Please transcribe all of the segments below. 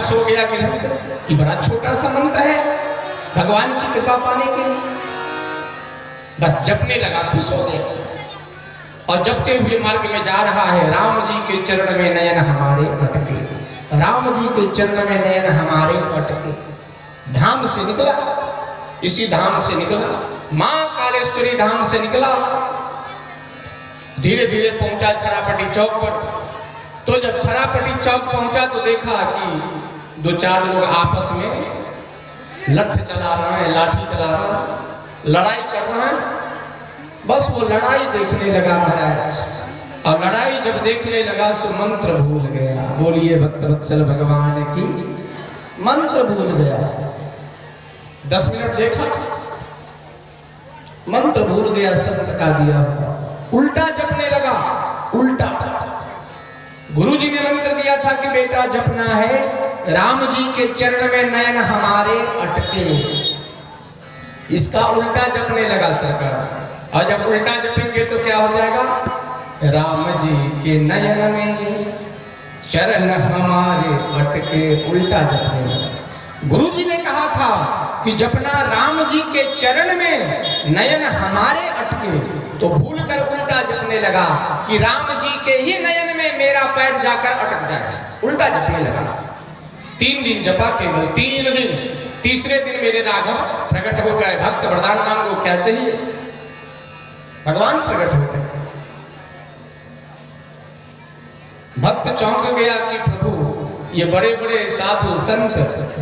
खुश हो गया गृहस्थ कि बड़ा छोटा सा मंत्र है भगवान की कृपा पाने के लिए। बस जपने लगा, खुश हो गया और जपते हुए मार्ग में जा रहा है। राम जी के चरण में नयन हमारे अटके, राम जी के चरण में नयन हमारे अटके। धाम से निकला, इसी धाम से निकला, मां कालेश्वरी धाम से निकला। धीरे धीरे पहुंचा छरापट्टी चौक पर। तो जब छरापट्टी चौक पहुंचा तो देखा कि दो चार लोग आपस में लठ चला रहे हैं, लाठी चला रहे हैं, लड़ाई कर रहे हैं। बस वो लड़ाई देखने लगा महाराज, और लड़ाई जब देखने लगा सो मंत्र भूल गया। बोलिए भक्तवत्सल भगवान की, मंत्र भूल गया। 10 मिनट देखा, मंत्र भूल गया, संत का दिया हुआ। उल्टा जपने लगा, उल्टा। गुरुजी ने मंत्र दिया था कि बेटा जपना है राम जी के चरण में नयन हमारे अटके, इसका उल्टा जपने लगा सरकार। और जब उल्टा जपेंगे तो क्या हो जाएगा? राम जी के नयन में चरण हमारे अटके, उल्टा जपने लगा। गुरुजी ने कहा था कि जपना राम जी के चरण में नयन हमारे अटके, तो भूल कर उल्टा जपने लगा कि राम जी के ही नयन में मेरा पैर जाकर अटक जाए, उल्टा जपने लगा। 3 दिन जपा, केवल 3 दिन। तीसरे दिन मेरे राघव प्रकट हो गए। भक्त वरदान मांगो, क्या चाहिए? भगवान प्रकट हो गए। भक्त चौंक गया कि प्रभु ये बड़े बड़े साधु संत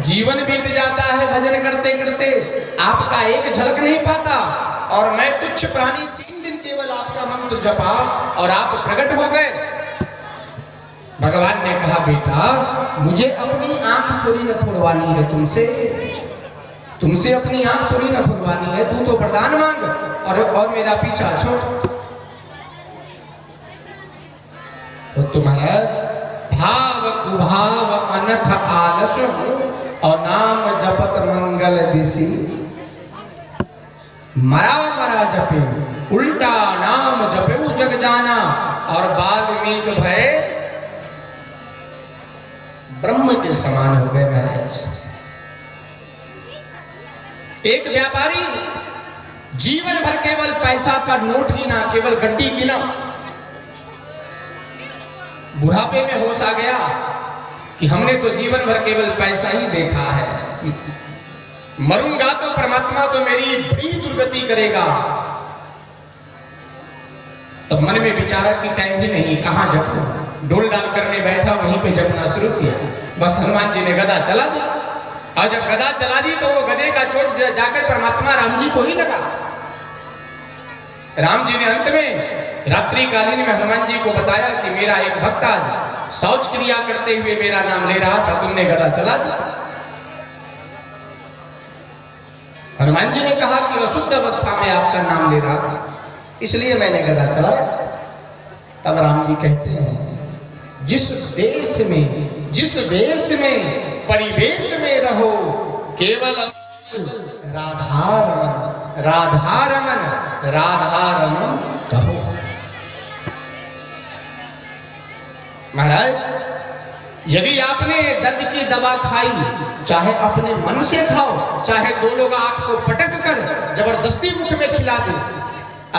जीवन बीत जाता है भजन करते करते, आपका एक झलक नहीं पाता, और मैं तुच्छ प्राणी 3 दिन केवल आपका मंत्र जपा और आप प्रकट हो गए। भगवान ने कहा बेटा मुझे अपनी आंख थोड़ी न फोड़वानी है तुमसे, तुमसे अपनी आंख थोड़ी न फोड़वानी है। तू तो वरदान मांग और मेरा पीछा छोड़। तो तुम्हारा भाव कुभाव अनख आलस और नाम जपत मंगल दिशी, मरा मरा जपे उल्टा नाम जपे जग जाना, और वाल्मीकि भय ब्रह्म के समान हो गए महाराज। एक व्यापारी जीवन भर केवल पैसा का नोट गिना, केवल गड्डी गिना, बुढ़ापे में होश आ गया कि हमने तो जीवन भर केवल पैसा ही देखा है, मरूंगा तो परमात्मा तो मेरी बड़ी दुर्गति करेगा। तो मन में विचारा कि टाइम ही नहीं, कहां जपूं। डोल डाल करने बैठा, वहीं पे जपना शुरू किया। बस हनुमान जी ने गदा चला दी, और जब गदा चला दी तो वो गदे का चोट जाकर परमात्मा राम जी को ही लगा। राम जी ने अंत में रात्रि कालीन में हनुमान जी को बताया कि मेरा एक भक्त आज शौच क्रिया करते हुए मेरा नाम ले रहा था, तुमने गदा चला दी। हनुमान जी ने कहा कि अशुद्ध अवस्था में आपका नाम ले रहा था, इसलिए मैंने गदा चलाया। तब राम जी कहते हैं जिस देश में, जिस देश में, परिवेश में रहो, केवल राधा रमन, राधा रमन, राधा रमन कहो। महाराज यदि आपने दर्द की दवा खाई, चाहे अपने मन से खाओ, चाहे 2 लोग आपको पटक कर जबरदस्ती मुख में खिला दे,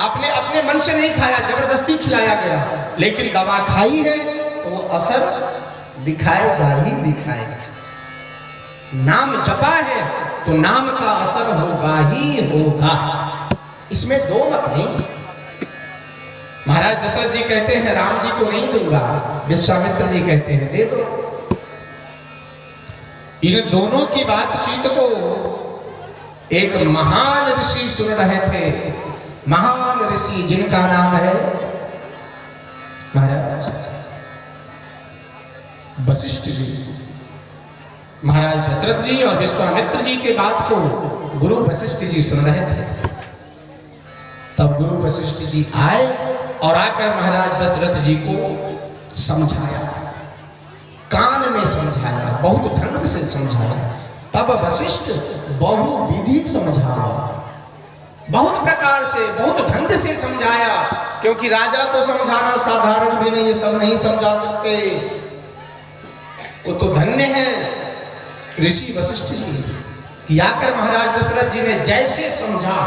आपने अपने मन से नहीं खाया, जबरदस्ती खिलाया गया, लेकिन दवा खाई है तो वो असर दिखाएगा ही दिखाएगा। नाम जपा है तो नाम का असर होगा ही होगा, इसमें 2 मत नहीं। महाराज दशरथ जी कहते हैं राम जी को नहीं दूंगा, विश्वामित्र जी कहते हैं दे दो। इन दोनों की बातचीत को एक महान ऋषि सुन रहे थे, महान ऋषि जिनका नाम है महाराज वशिष्ठ जी। महाराज दशरथ जी और विश्वामित्र जी के बात को गुरु वशिष्ठ जी सुन रहे थे। तब गुरु वशिष्ठ जी आए और आकर महाराज दशरथ जी को समझाया, कान में समझाया, बहुत ढंग से समझाया। तब वशिष्ठ बहुविधि समझाया, बहुत प्रकार से, बहुत ढंग से समझाया, क्योंकि राजा को समझाना साधारण भी नहीं, ये सब नहीं समझा सकते। वो तो धन्य है ऋषि वशिष्ठ जी कि आकर महाराज दशरथ जी ने जैसे समझा